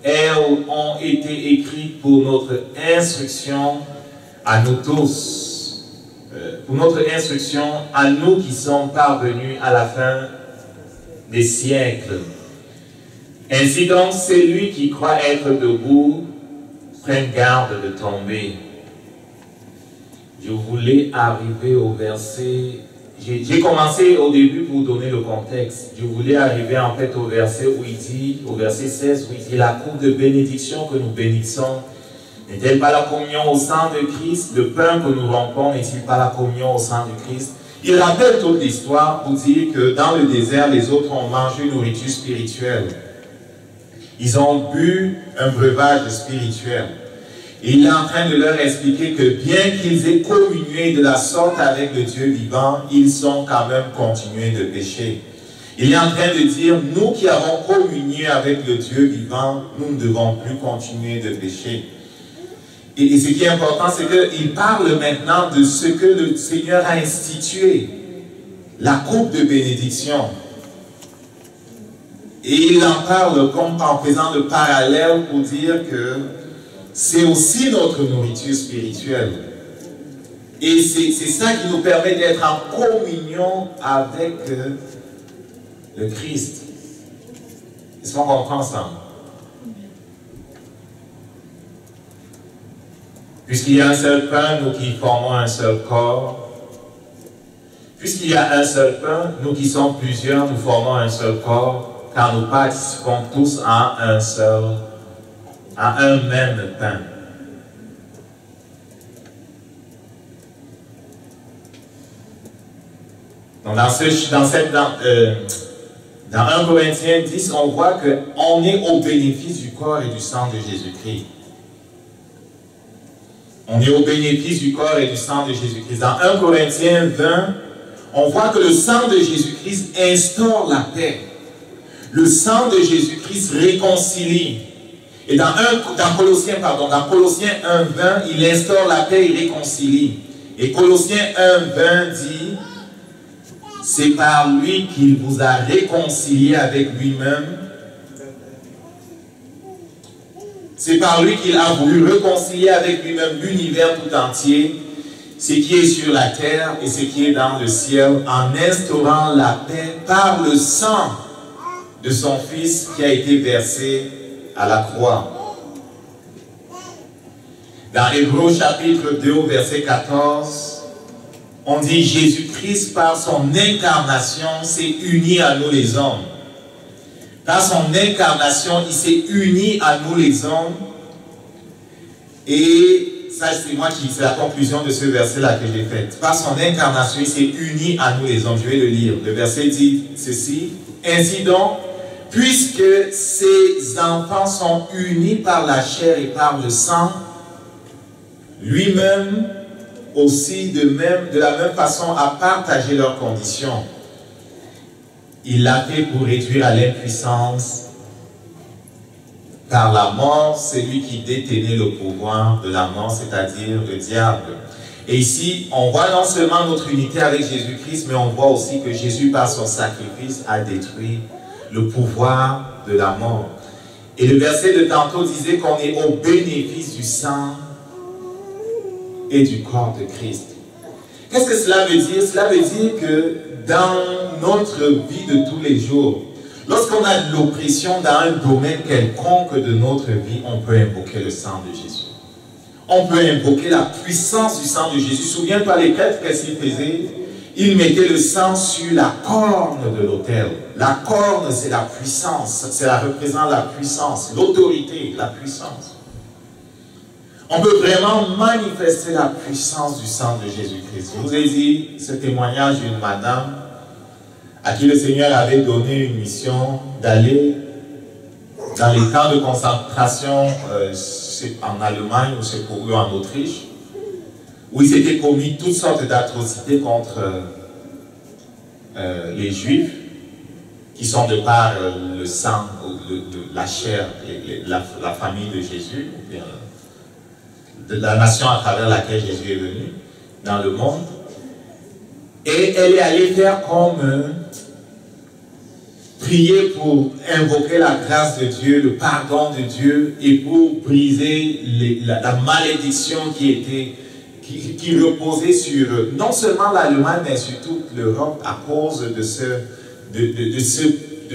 Elles ont été écrites pour notre instruction à nous tous. Pour notre instruction à nous qui sommes parvenus à la fin des siècles. Ainsi donc, celui qui croit être debout, prenne garde de tomber. Je voulais arriver au verset... J'ai commencé au début pour donner le contexte. Je voulais arriver en fait au verset où il dit, au verset 16, où il dit la coupe de bénédiction que nous bénissons, n'est-elle pas la communion au sang de Christ? Le pain que nous rompons n'est-il pas la communion au sang de Christ? Il rappelle toute l'histoire pour dire que dans le désert, les autres ont mangé une nourriture spirituelle. Ils ont bu un breuvage spirituel. Et il est en train de leur expliquer que bien qu'ils aient communié de la sorte avec le Dieu vivant, ils ont quand même continué de pécher. Il est en train de dire, nous qui avons communié avec le Dieu vivant, nous ne devons plus continuer de pécher. Et ce qui est important, c'est qu'il parle maintenant de ce que le Seigneur a institué, la coupe de bénédiction. Et il en parle comme en faisant le parallèle pour dire que c'est aussi notre nourriture spirituelle. Et c'est ça qui nous permet d'être en communion avec le Christ. Est-ce qu'on comprend ça? Puisqu'il y a un seul pain, nous qui formons un seul corps. Puisqu'il y a un seul pain, nous qui sommes plusieurs, nous formons un seul corps, car nous participons tous à un même pain. Donc dans 1 Corinthiens 10, on voit qu'on est au bénéfice du corps et du sang de Jésus-Christ. On est au bénéfice du corps et du sang de Jésus-Christ. Dans 1 Corinthiens 20, on voit que le sang de Jésus-Christ instaure la paix. Le sang de Jésus-Christ réconcilie. Et dans Colossiens 1, 20, il instaure la paix et réconcilie. Et Colossiens 1, 20 dit, c'est par lui qu'il vous a réconcilié avec lui-même. C'est par lui qu'il a voulu réconcilier avec lui-même l'univers tout entier, ce qui est sur la terre et ce qui est dans le ciel, en instaurant la paix par le sang de son Fils qui a été versé à la croix. Dans Hébreux chapitre 2, verset 14, on dit Jésus-Christ par son incarnation s'est uni à nous les hommes. Par son incarnation, il s'est uni à nous les hommes. Et ça, c'est la conclusion de ce verset-là que j'ai fait. Par son incarnation, il s'est uni à nous les hommes. Je vais le lire. Le verset dit ceci. Ainsi donc, puisque ses enfants sont unis par la chair et par le sang, lui-même aussi de la même façon a partagé leurs conditions. Il l'a fait pour réduire à l'impuissance par la mort celui qui détenait le pouvoir de la mort, c'est-à-dire le diable. Et ici, on voit non seulement notre unité avec Jésus-Christ, mais on voit aussi que Jésus, par son sacrifice, a détruit le pouvoir de la mort. Et le verset de tantôt disait qu'on est au bénéfice du sang et du corps de Christ. Qu'est-ce que cela veut dire? Cela veut dire que dans notre vie de tous les jours, lorsqu'on a de l'oppression dans un domaine quelconque de notre vie, on peut invoquer le sang de Jésus. On peut invoquer la puissance du sang de Jésus. Souviens-toi les prêtres, qu'est-ce qu'ils faisaient? Ils mettaient le sang sur la corne de l'autel. La corne, c'est la puissance. Ça représente la puissance, l'autorité, la puissance. On peut vraiment manifester la puissance du sang de Jésus-Christ. Je vous ai dit ce témoignage d'une madame à qui le Seigneur avait donné une mission d'aller dans les camps de concentration en Allemagne ou en Autriche, où il s'était commis toutes sortes d'atrocités contre les Juifs, qui sont de par le sang, la chair, la famille de Jésus, ou bien de la nation à travers laquelle Jésus est venu dans le monde. Et elle est allée faire comme prier pour invoquer la grâce de Dieu, le pardon de Dieu, et pour briser la malédiction qui reposait sur non seulement l'Allemagne, mais sur toute l'Europe à cause de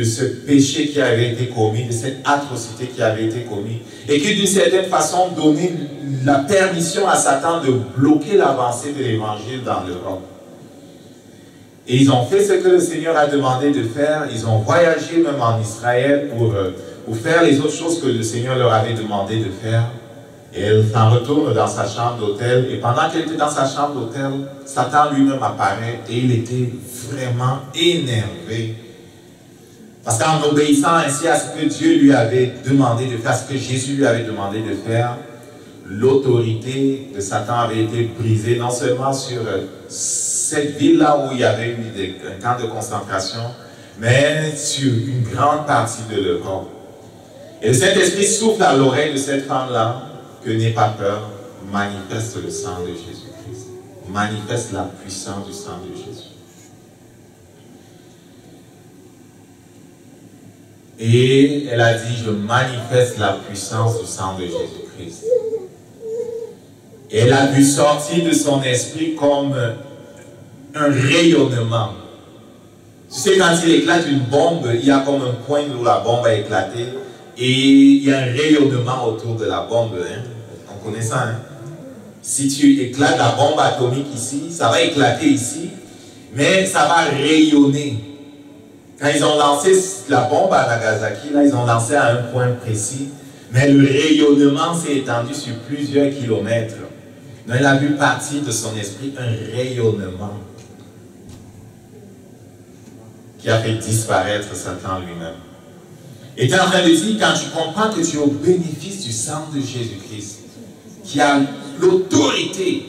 ce péché qui avait été commis, de cette atrocité qui avait été commise, et qui d'une certaine façon donnait la permission à Satan de bloquer l'avancée de l'évangile dans l'Europe. Et ils ont fait ce que le Seigneur a demandé de faire. Ils ont voyagé même en Israël pour faire les autres choses que le Seigneur leur avait demandé de faire. Et elle s'en retourne dans sa chambre d'hôtel. Et pendant qu'elle était dans sa chambre d'hôtel, Satan lui-même apparaît et il était vraiment énervé Parce qu'en obéissant ainsi à ce que Dieu lui avait demandé de faire, ce que Jésus lui avait demandé de faire, l'autorité de Satan avait été brisée non seulement sur cette ville-là où il y avait eu un camp de concentration, mais sur une grande partie de l'Europe. Et le Saint-Esprit souffle à l'oreille de cette femme-là que n'aie pas peur, manifeste le sang de Jésus-Christ, manifeste la puissance du sang de Jésus. Et elle a dit, je manifeste la puissance du sang de Jésus-Christ. Et elle a vu sortir de son esprit comme un rayonnement. Tu sais, quand il éclate une bombe, il y a comme un point où la bombe a éclaté et il y a un rayonnement autour de la bombe. Hein? On connaît ça. Hein? Si tu éclates la bombe atomique ici, ça va éclater ici, mais ça va rayonner. Quand ils ont lancé la bombe à Nagasaki, là, ils ont lancé à un point précis, mais le rayonnement s'est étendu sur plusieurs kilomètres. Donc, elle a vu partir de son esprit un rayonnement qui a fait disparaître Satan lui-même. Et tu es en train de dire, quand tu comprends que tu es au bénéfice du sang de Jésus-Christ, qui a l'autorité,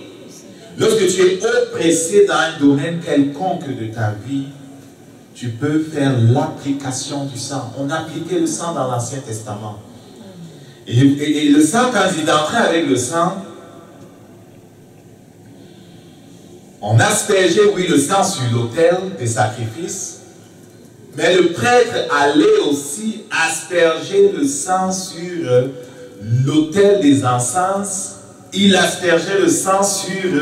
lorsque tu es oppressé dans un domaine quelconque de ta vie, tu peux faire l'application du sang. On appliquait le sang dans l'Ancien Testament. Et le sang, quand il entrait avec le sang, on aspergeait, oui, le sang sur l'autel des sacrifices, mais le prêtre allait aussi asperger le sang sur l'autel des encens. Il aspergeait le sang sur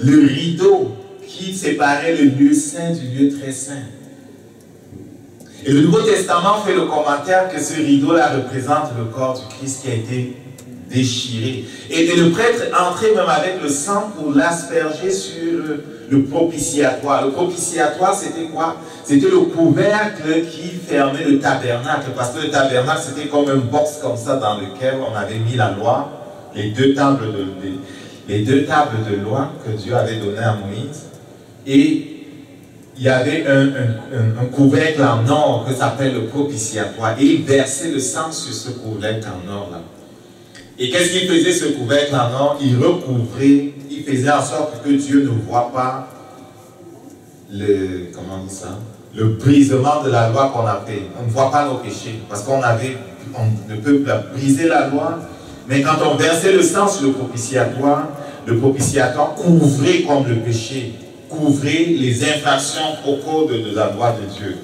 le rideau qui séparait le lieu saint du lieu très saint. Et le Nouveau Testament fait le commentaire que ce rideau-là représente le corps du Christ qui a été déchiré. Et le prêtre entrait même avec le sang pour l'asperger sur le propitiatoire. Le propitiatoire, c'était quoi? C'était le couvercle qui fermait le tabernacle. Parce que le tabernacle, c'était comme un box comme ça dans lequel on avait mis la loi, les deux tables de loi que Dieu avait données à Moïse. Et il y avait un couvercle en or que s'appelle le propitiatoire. Et il versait le sang sur ce couvercle en or là. Et qu'est-ce qu'il faisait ce couvercle en or? Il recouvrait, il faisait en sorte que Dieu ne voit pas comment on dit ça? Le brisement de la loi qu'on a fait. On ne voit pas nos péchés. Parce le peuple a brisé la loi. Mais quand on versait le sang sur le propitiatoire couvrait comme le péché, couvrait les infractions au code de la loi de Dieu.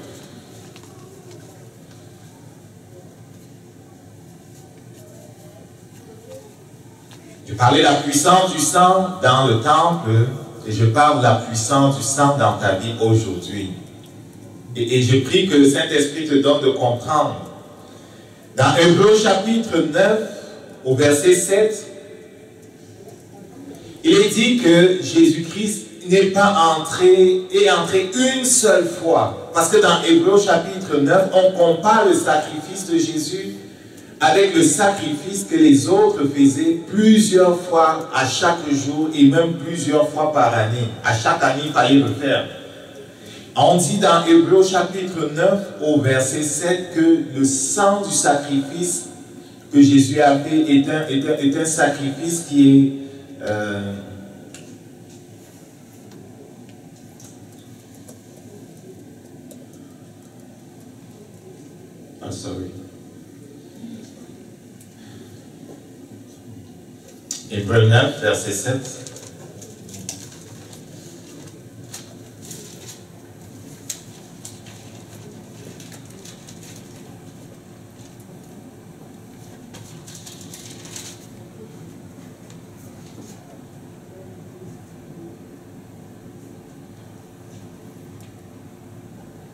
Je parlais de la puissance du sang dans le temple et je parle de la puissance du sang dans ta vie aujourd'hui. Et je prie que le Saint-Esprit te donne de comprendre. Dans Hébreux chapitre 9, au verset 7, il est dit que Jésus-Christ n'est pas entré une seule fois. Parce que dans Hébreux chapitre 9, on compare le sacrifice de Jésus avec le sacrifice que les autres faisaient plusieurs fois à chaque jour et même plusieurs fois par année. À chaque année, il fallait le faire. On dit dans Hébreux chapitre 9 au verset 7 que le sang du sacrifice que Jésus a fait est un sacrifice qui est Hébreux 9, verset 7.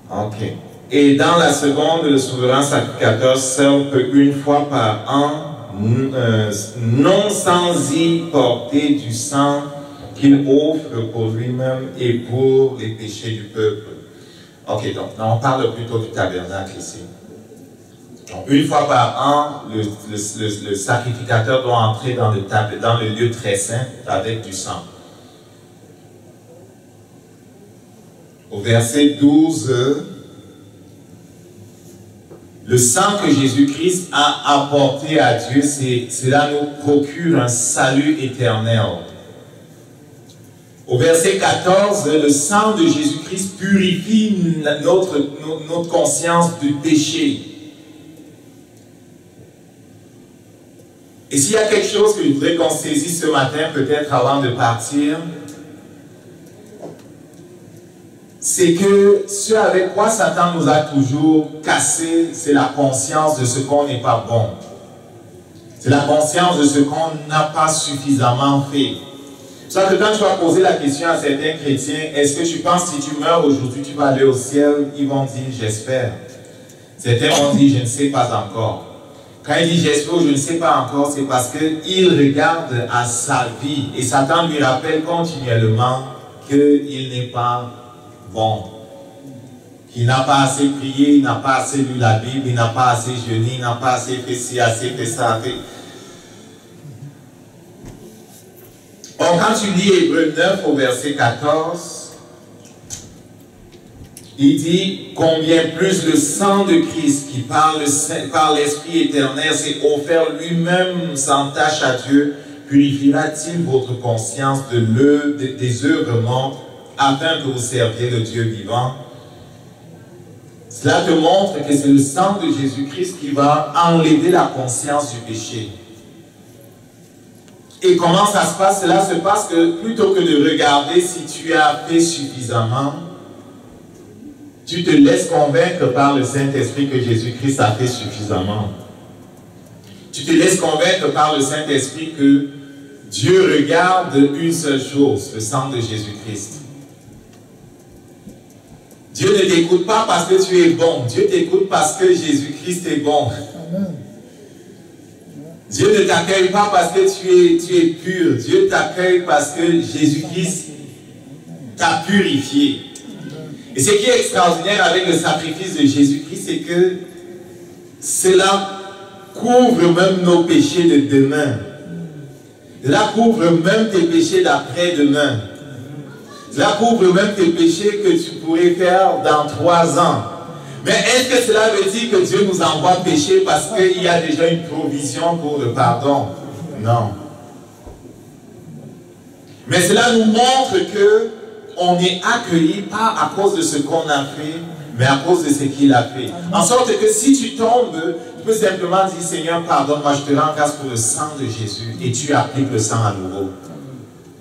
Ok. Et dans la seconde, le souverain sacrificateur seul peut une fois par an, non sans y porter du sang qu'il offre pour lui-même et pour les péchés du peuple. Ok, donc on parle plutôt du tabernacle ici. Donc une fois par an, le sacrificateur doit entrer dans le lieu très saint avec du sang. Au verset 12, le sang que Jésus-Christ a apporté à Dieu, cela nous procure un salut éternel. Au verset 14, le sang de Jésus-Christ purifie notre conscience du péché. Et s'il y a quelque chose que je voudrais qu'on saisisse ce matin, peut-être avant de partir, c'est que ce avec quoi Satan nous a toujours cassé, c'est la conscience de ce qu'on n'est pas bon. C'est la conscience de ce qu'on n'a pas suffisamment fait. C'est pour ça que quand tu vas poser la question à certains chrétiens, est-ce que tu penses que si tu meurs aujourd'hui, tu vas aller au ciel? Ils vont dire, j'espère. Certains vont dire, je ne sais pas encore. Quand il dit j'espère ou je ne sais pas encore, c'est parce qu'il regarde à sa vie et Satan lui rappelle continuellement qu'il n'est pas bon. Qu'il n'a pas assez prié, il n'a pas assez lu la Bible, il n'a pas assez jeûné, il n'a pas assez fait ci, assez fait ça. Or, quand tu lis Hébreux 9 au verset 14, il dit combien plus le sang de Christ qui par l'Esprit éternel s'est offert lui-même sans tache à Dieu, purifiera-t-il votre conscience des œuvres mortes afin que vous serviez le Dieu vivant? Cela te montre que c'est le sang de Jésus-Christ qui va enlever la conscience du péché. Et comment ça se passe? Cela se passe que plutôt que de regarder si tu as fait suffisamment, tu te laisses convaincre par le Saint-Esprit que Jésus-Christ a fait suffisamment. Tu te laisses convaincre par le Saint-Esprit que Dieu regarde une seule chose, le sang de Jésus-Christ. Dieu ne t'écoute pas parce que tu es bon. Dieu t'écoute parce que Jésus-Christ est bon. Dieu ne t'accueille pas parce que tu es pur. Dieu t'accueille parce que Jésus-Christ t'a purifié. Et ce qui est extraordinaire avec le sacrifice de Jésus-Christ, c'est que cela couvre même nos péchés de demain. Cela couvre même tes péchés d'après-demain. Cela couvre même tes péchés que tu pourrais faire dans 3 ans. Mais est-ce que cela veut dire que Dieu nous envoie pécher parce qu'il y a déjà une provision pour le pardon? Non. Mais cela nous montre que on est accueilli pas à cause de ce qu'on a fait, mais à cause de ce qu'il a fait. En sorte que si tu tombes, tu peux simplement dire, Seigneur, pardonne-moi, je te rends grâce pour le sang de Jésus, et tu appliques le sang à nouveau.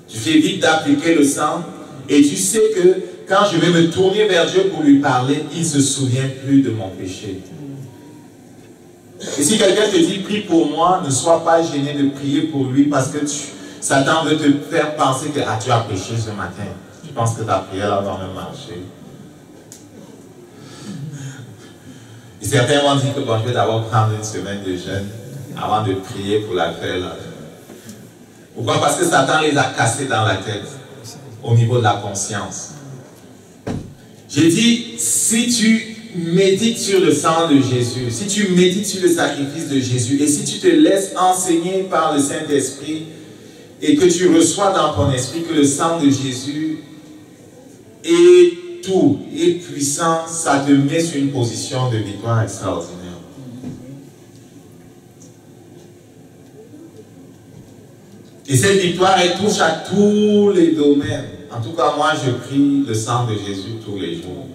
Tu fais vite d'appliquer le sang, et tu sais que quand je vais me tourner vers Dieu pour lui parler, il ne se souvient plus de mon péché. Et si quelqu'un te dit, prie pour moi, ne sois pas gêné de prier pour lui, parce que Satan veut te faire penser que tu as péché ce matin. Je pense que ta prière là va même marcher. Et certains vont dire que bon, je vais d'abord prendre une semaine de jeûne avant de prier pour la faire là. Pourquoi? Parce que Satan les a cassés dans la tête au niveau de la conscience. J'ai dit, si tu médites sur le sang de Jésus, si tu médites sur le sacrifice de Jésus, et si tu te laisses enseigner par le Saint-Esprit, et que tu reçois dans ton esprit que le sang de Jésus est tout, est puissant, ça te met sur une position de victoire extraordinaire. Et cette victoire, elle touche à tous les domaines. En tout cas, moi, je prie le sang de Jésus tous les jours.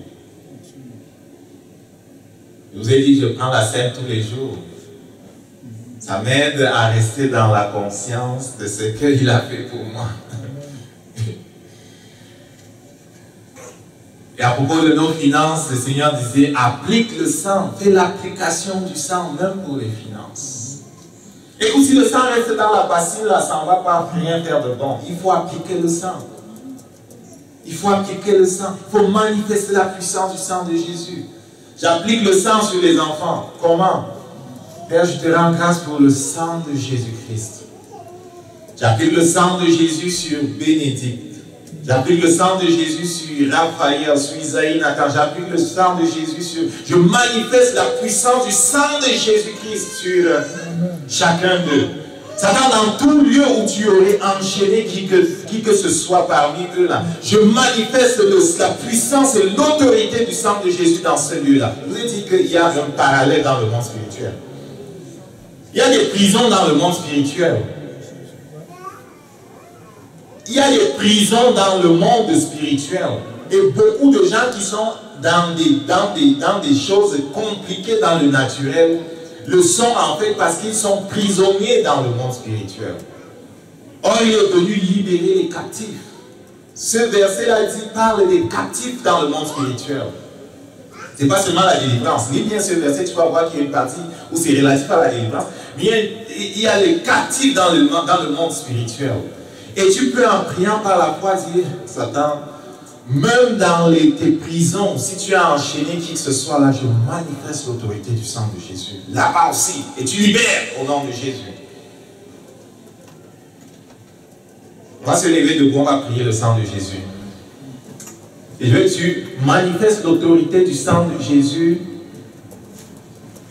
Je vous ai dit, je prends la scène tous les jours. Ça m'aide à rester dans la conscience de ce qu'il a fait pour moi. Et à propos de nos finances, le Seigneur disait, applique le sang, fais l'application du sang, même pour les finances. Écoute, si le sang reste dans la bassine, là, ça ne va pas rien faire de bon. Il faut appliquer le sang. Il faut appliquer le sang. Il faut manifester la puissance du sang de Jésus. J'applique le sang sur les enfants. Comment? Père, je te rends grâce pour le sang de Jésus-Christ. J'applique le sang de Jésus sur Bénédicte. J'applique le sang de Jésus sur Raphaël, sur Isaïe, Nathan. J'applique le sang de Jésus sur... Je manifeste la puissance du sang de Jésus-Christ sur chacun d'eux. Satan, dans tout lieu où tu aurais enchaîné qui que ce soit parmi eux là, je manifeste la puissance et l'autorité du sang de Jésus dans ce lieu-là. Je vous ai dit qu'il y a un parallèle dans le monde spirituel. Il y a des prisons dans le monde spirituel. Il y a des prisons dans le monde spirituel. Et beaucoup de gens qui sont dans des choses compliquées dans le naturel le sont en fait parce qu'ils sont prisonniers dans le monde spirituel. Or, il est venu libérer les captifs. Ce verset-là parle des captifs dans le monde spirituel. Ce n'est pas seulement la délivrance. Lis bien ce verset, tu vas voir qu'il y a une partie où c'est relatif à la délivrance. Mais il y a les captifs dans le monde spirituel. Et tu peux, en priant par la foi, dire, Satan, même dans tes prisons, si tu as enchaîné qui que ce soit là, je manifeste l'autorité du sang de Jésus. Là-bas aussi. Et tu libères au nom de Jésus. On va se lever debout, on va prier le sang de Jésus. Et je veux que tu manifestes l'autorité du sang de Jésus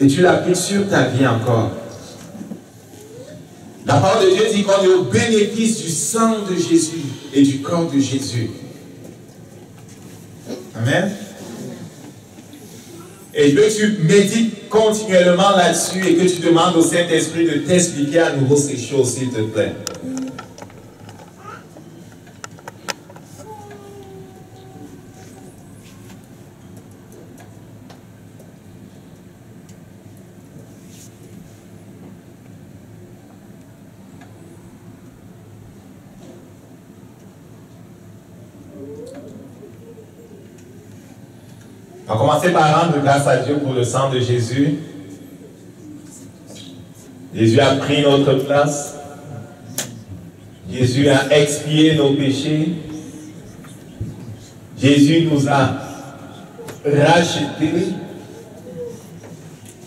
et tu l'appliques sur ta vie encore. La parole de Dieu dit qu'on est au bénéfice du sang de Jésus et du corps de Jésus. Amen. Et je veux que tu médites continuellement là-dessus et que tu demandes au Saint-Esprit de t'expliquer à nouveau ces choses, s'il te plaît. On va commencer par rendre grâce à Dieu pour le sang de Jésus. Jésus a pris notre place. Jésus a expié nos péchés. Jésus nous a rachetés.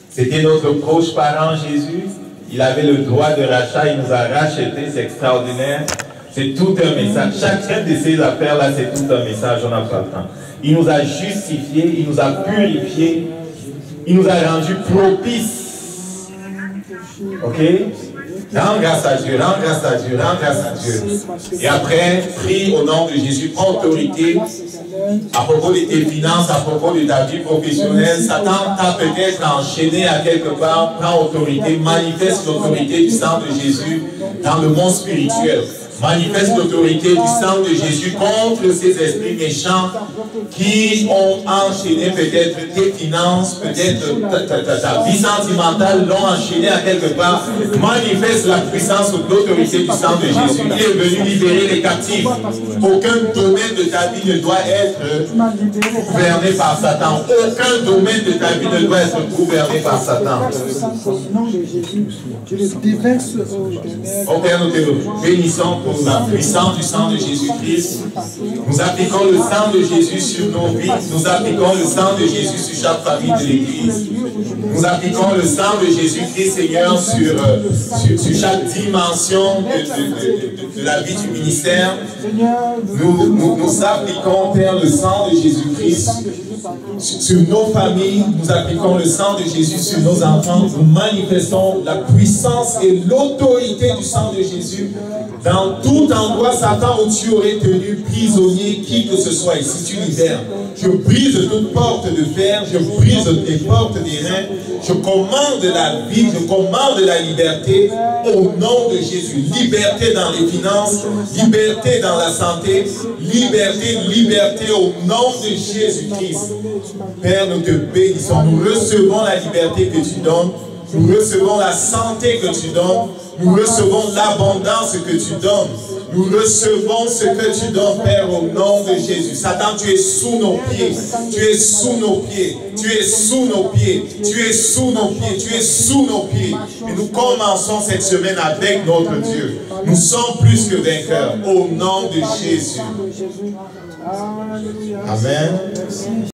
C'était notre proche parent Jésus. Il avait le droit de rachat, il nous a rachetés, c'est extraordinaire. C'est tout un message. Chacun de ces affaires-là, c'est tout un message, on n'a pas le temps. Il nous a justifiés, il nous a purifiés, il nous a rendus propices. Ok? Rends grâce à Dieu, rends grâce à Dieu, rends grâce à Dieu. Et après, prie au nom de Jésus, prends autorité à propos de tes finances, à propos de ta vie professionnelle. Satan t'a peut-être enchaîné à quelque part, prends autorité, manifeste l'autorité du sang de Jésus dans le monde spirituel. Manifeste l'autorité du sang de Jésus contre ces esprits méchants qui ont enchaîné peut-être tes finances, peut-être ta vie sentimentale, l'ont enchaîné à quelque part. Manifeste la puissance ou l'autorité du sang de Jésus. Il est venu libérer les captifs. Aucun domaine de ta vie ne doit être gouverné par Satan. Aucun domaine de ta vie ne doit être gouverné par Satan. Oh Père, nous te bénissons pour la puissance du sang de Jésus-Christ. Nous appliquons le sang de Jésus sur nos vies. Nous appliquons le sang de Jésus sur chaque famille de l'Église. Nous appliquons le sang de Jésus-Christ, Seigneur, sur chaque dimension de la vie du ministère. Nous appliquons, Père, le sang de Jésus-Christ sur nos familles. Nous appliquons le sang de Jésus sur nos enfants. Nous manifestons la puissance et l'autorité du sang de Jésus dans tout endroit, Satan, où tu aurais tenu prisonnier qui que ce soit. Et si tu libères, je brise toute porte de fer, je brise les portes des reins, je commande la vie, je commande la liberté au nom de Jésus. Liberté dans les finances, liberté dans la santé, liberté, liberté au nom de Jésus-Christ. Père, nous te bénissons, nous recevons la liberté que tu donnes, nous recevons la santé que tu donnes, nous recevons l'abondance que tu donnes. Nous recevons ce que tu donnes, Père, au nom de Jésus. Satan, tu es sous nos pieds. Tu es sous nos pieds. Tu es sous nos pieds. Tu es sous nos pieds. Tu es sous nos pieds. Et nous commençons cette semaine avec notre Dieu. Nous sommes plus que vainqueurs. Au nom de Jésus. Amen.